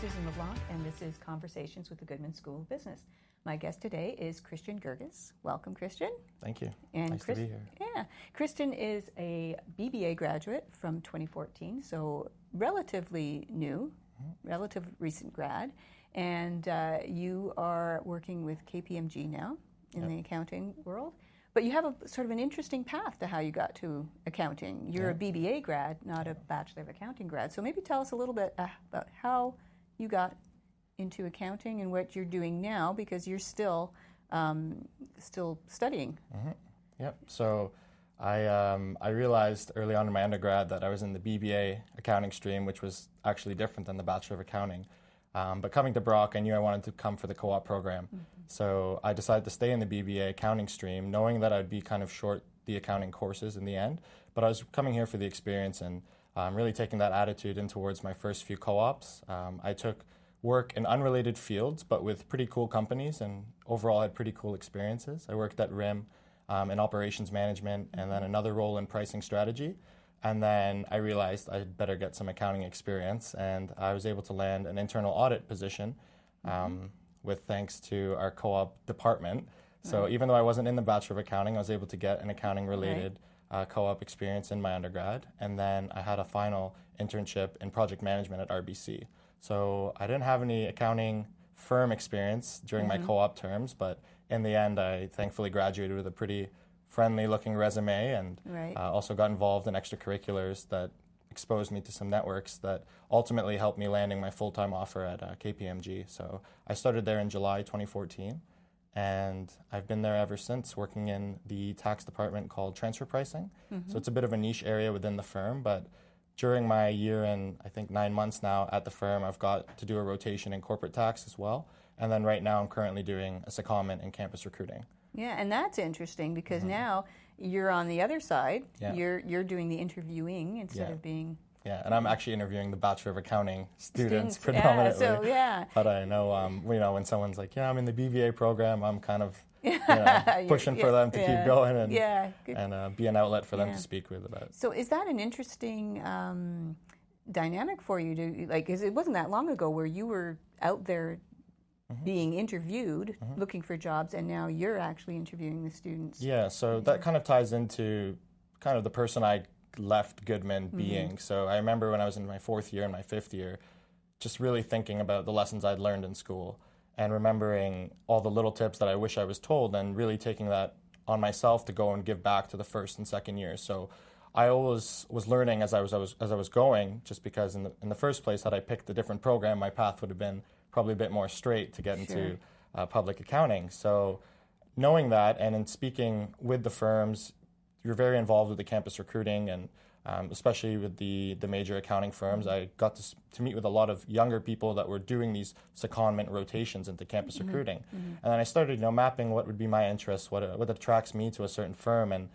Susan LeBlanc, and this is Conversations with the Goodman School of Business. My guest today is Christian Gerges. Welcome, Christian. Thank you. And nice to be here. Yeah. Christian is a BBA graduate from 2014, so relatively new, relative recent grad. And you are working with KPMG now in the accounting world. But you have a sort of an interesting path to how you got to accounting. You're a BBA grad, not a Bachelor of Accounting grad. So maybe tell us a little bit about how you got into accounting and what you're doing now, because you're still studying. Yep. So I realized early on in my undergrad that I was in the BBA accounting stream, which was actually different than the Bachelor of Accounting. But coming to Brock, I knew I wanted to come for the co-op program. So I decided to stay in the BBA accounting stream, knowing that I'd be kind of short the accounting courses in the end. But I was coming here for the experience and really taking that attitude in towards my first few co-ops. I took work in unrelated fields, but with pretty cool companies, and overall had pretty cool experiences. I worked at RIM in operations management, and then another role in pricing strategy. And then I realized I'd better get some accounting experience, and I was able to land an internal audit position with thanks to our co-op department. So even though I wasn't in the Bachelor of Accounting, I was able to get an accounting-related co-op experience in my undergrad. And then I had a final internship in project management at RBC. So I didn't have any accounting firm experience during my co-op terms, but in the end, I thankfully graduated with a pretty friendly-looking resume, and also got involved in extracurriculars that exposed me to some networks that ultimately helped me landing my full-time offer at KPMG. So I started there in July 2014, and I've been there ever since, working in the tax department called transfer pricing. So it's a bit of a niche area within the firm, but during my year and I think 9 months now at the firm, I've got to do a rotation in corporate tax as well. And then right now I'm currently doing a secondment in campus recruiting. Yeah, and that's interesting because now you're on the other side. Yeah. You're doing the interviewing instead of being... Yeah, and I'm actually interviewing the Bachelor of Accounting students predominantly. But I know, when someone's like, I'm in the BBA program, I'm kind of pushing for them to keep going and be an outlet for them to speak with about. So is that an interesting dynamic for you to, because it wasn't that long ago where you were out there being interviewed, looking for jobs, and now you're actually interviewing the students. Yeah, so that kind of ties into kind of the person I left Goodman being. So I remember when I was in my fourth year and my fifth year, just really thinking about the lessons I'd learned in school and remembering all the little tips that I wish I was told, and really taking that on myself to go and give back to the first and second years. So I always was learning as I was going, just because in the first place, had I picked a different program, my path would have been probably a bit more straight to get into public accounting. So knowing that, and in speaking with the firms, you're very involved with the campus recruiting, and especially with the major accounting firms. I got to meet with a lot of younger people that were doing these secondment rotations into campus recruiting. And then I started mapping what would be my interests, what attracts me to a certain firm, and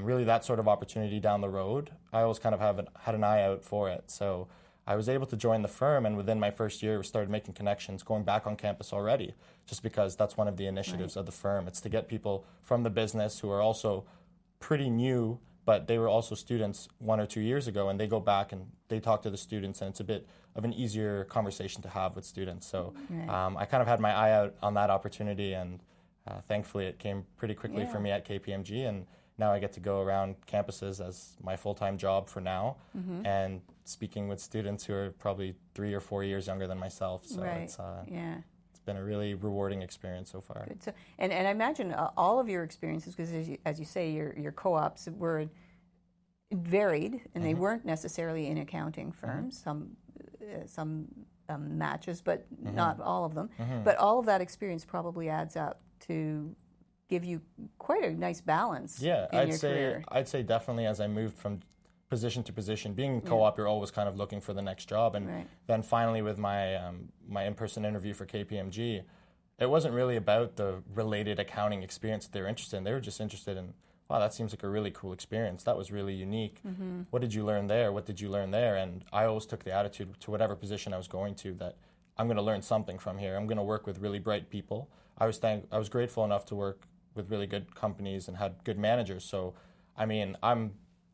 really that sort of opportunity down the road, I always kind of had an eye out for it. So I was able to join the firm, and within my first year, we started making connections, going back on campus already, just because that's one of the initiatives of the firm. It's to get people from the business who are also pretty new, but they were also students 1 or 2 years ago, and they go back and they talk to the students, and it's a bit of an easier conversation to have with students. So I kind of had my eye out on that opportunity, and thankfully it came pretty quickly for me at KPMG, and now I get to go around campuses as my full-time job for now, and speaking with students who are probably 3 or 4 years younger than myself. So it's been a really rewarding experience so far. Good. So, and I imagine all of your experiences, because as you say, your co-ops were varied, and they weren't necessarily in accounting firms. Some matches, but not all of them. But all of that experience probably adds up to give you quite a nice balance in your career. I'd say definitely as I moved from position to position, being co-op, you're always kind of looking for the next job. And then finally with my my in-person interview for KPMG, it wasn't really about the related accounting experience that they were interested in. They were just interested in, wow, that seems like a really cool experience. That was really unique. What did you learn there? What did you learn there? And I always took the attitude to whatever position I was going to that I'm going to learn something from here. I'm going to work with really bright people. I was grateful enough to work with really good companies and had good managers. So, I mean, I'm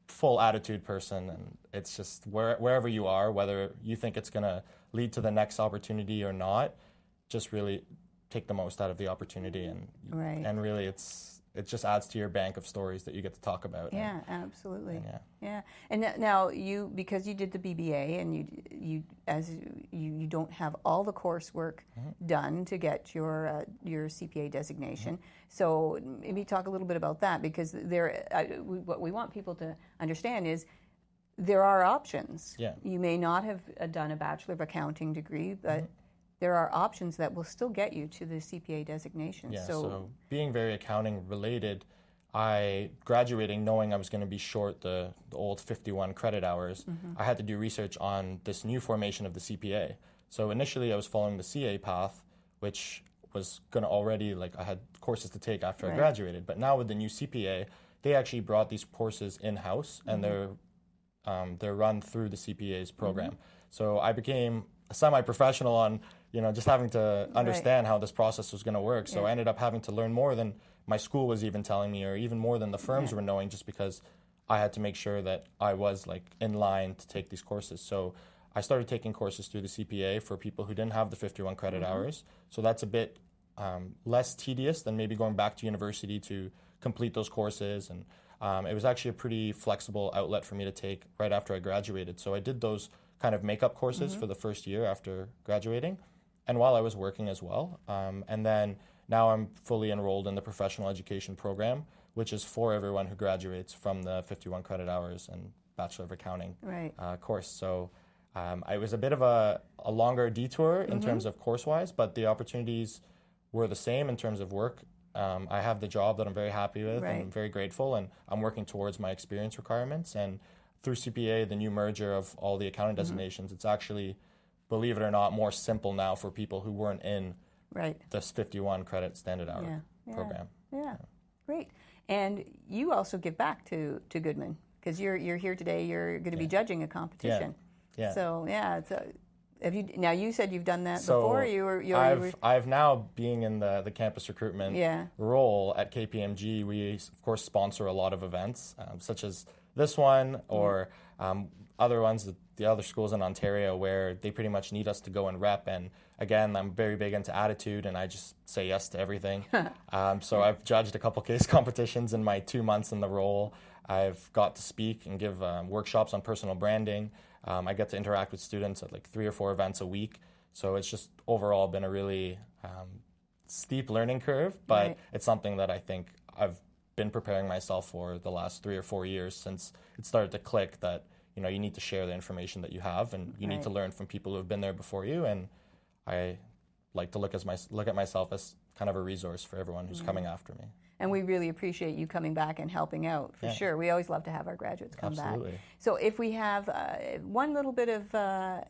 full attitude person, and it's just wherever you are, whether you think it's going to lead to the next opportunity or not, just really take the most out of the opportunity, and really it just adds to your bank of stories that you get to talk about. Yeah, absolutely. Yeah. And now you, because you did the BBA, and you don't have all the coursework done to get your CPA designation. So maybe talk a little bit about that, because what we want people to understand is there are options. Yeah. You may not have done a Bachelor of Accounting degree, but there are options that will still get you to the CPA designation. Yeah, so being very accounting related, I graduating knowing I was going to be short the old 51 credit hours, I had to do research on this new formation of the CPA. So initially I was following the CA path, which was going to already, I had courses to take after I graduated. But now with the new CPA, they actually brought these courses in-house, and they're run through the CPA's program. So I became a semi-professional on just having to understand how this process was going to work. So I ended up having to learn more than my school was even telling me, or even more than the firms were knowing, just because I had to make sure that I was in line to take these courses. So I started taking courses through the CPA for people who didn't have the 51 credit hours. So that's a bit less tedious than maybe going back to university to complete those courses. And it was actually a pretty flexible outlet for me to take right after I graduated. So I did those kind of makeup courses for the first year after graduating, and while I was working as well. And then now I'm fully enrolled in the professional education program, which is for everyone who graduates from the 51 credit hours and Bachelor of Accounting course. So it was a bit of a longer detour in terms of course-wise, but the opportunities were the same in terms of work. I have the job that I'm very happy with, and I'm very grateful, and I'm working towards my experience requirements. And through CPA, the new merger of all the accounting designations, it's actually, believe it or not, more simple now for people who weren't in this 51 credit standard hour program. Yeah, great. And you also give back to Goodman, because you're here today. You're going to be judging a competition. Yeah. So have you? Now you said you've done that before. I've now, being in the campus recruitment role at KPMG, we of course sponsor a lot of events, such as this one, or other ones, the other schools in Ontario, where they pretty much need us to go and rep. And again, I'm very big into attitude, and I just say yes to everything. So I've judged a couple case competitions in my 2 months in the role. I've got to speak and give workshops on personal branding. I get to interact with students at 3 or 4 events a week. So it's just overall been a really steep learning curve, but it's something that I think I've been preparing myself for the last 3 or 4 years, since it started to click that you need to share the information that you have, and you need to learn from people who have been there before you. And I like to look at myself as kind of a resource for everyone who's coming after me. And we really appreciate you coming back and helping out, for sure. We always love to have our graduates come back. So if we have one little bit of a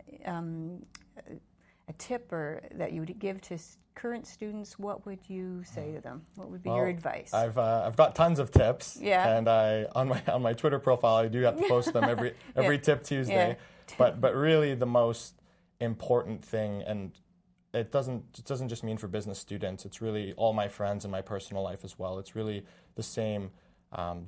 tip that you would give to current students, what would you say to them? What would be your advice? I've got tons of tips, and on my Twitter profile I do have to post them every Tip Tuesday. But really the most important thing, and it doesn't just mean for business students, it's really all my friends in my personal life as well. It's really the same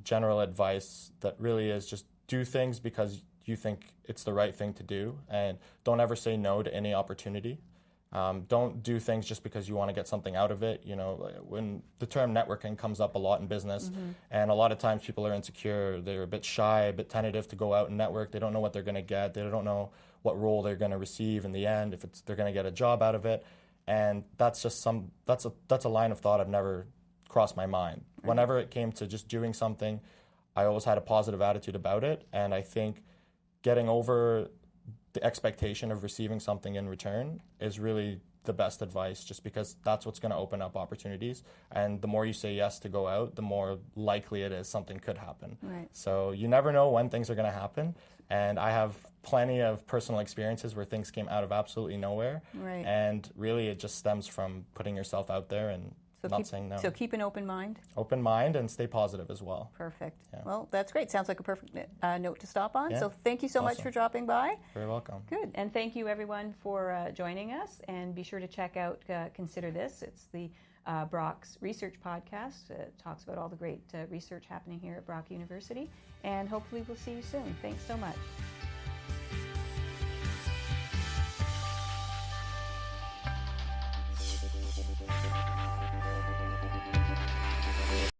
general advice that really is just do things because you think it's the right thing to do, and don't ever say no to any opportunity. Don't do things just because you want to get something out of it. When the term networking comes up a lot in business, and a lot of times people are insecure, they're a bit shy, a bit tentative to go out and network. They don't know what they're going to get. They don't know what role they're going to receive in the end, if they're going to get a job out of it. And that's just that's a line of thought I've never crossed my mind. Whenever it came to just doing something, I always had a positive attitude about it. And I think getting over the expectation of receiving something in return is really the best advice, just because that's what's going to open up opportunities. And the more you say yes to go out, the more likely it is something could happen. So you never know when things are going to happen. And I have plenty of personal experiences where things came out of absolutely nowhere. And really it just stems from putting yourself out there and saying no. So keep an open mind. Open mind and stay positive as well. Perfect. Well, that's great. Sounds like a perfect note to stop on. So thank you so much for dropping by. Very welcome. Good. And thank you everyone for joining us. And be sure to check out Consider This. It's the Brock's research podcast. It talks about all the great research happening here at Brock University. And hopefully we'll see you soon. Thanks so much.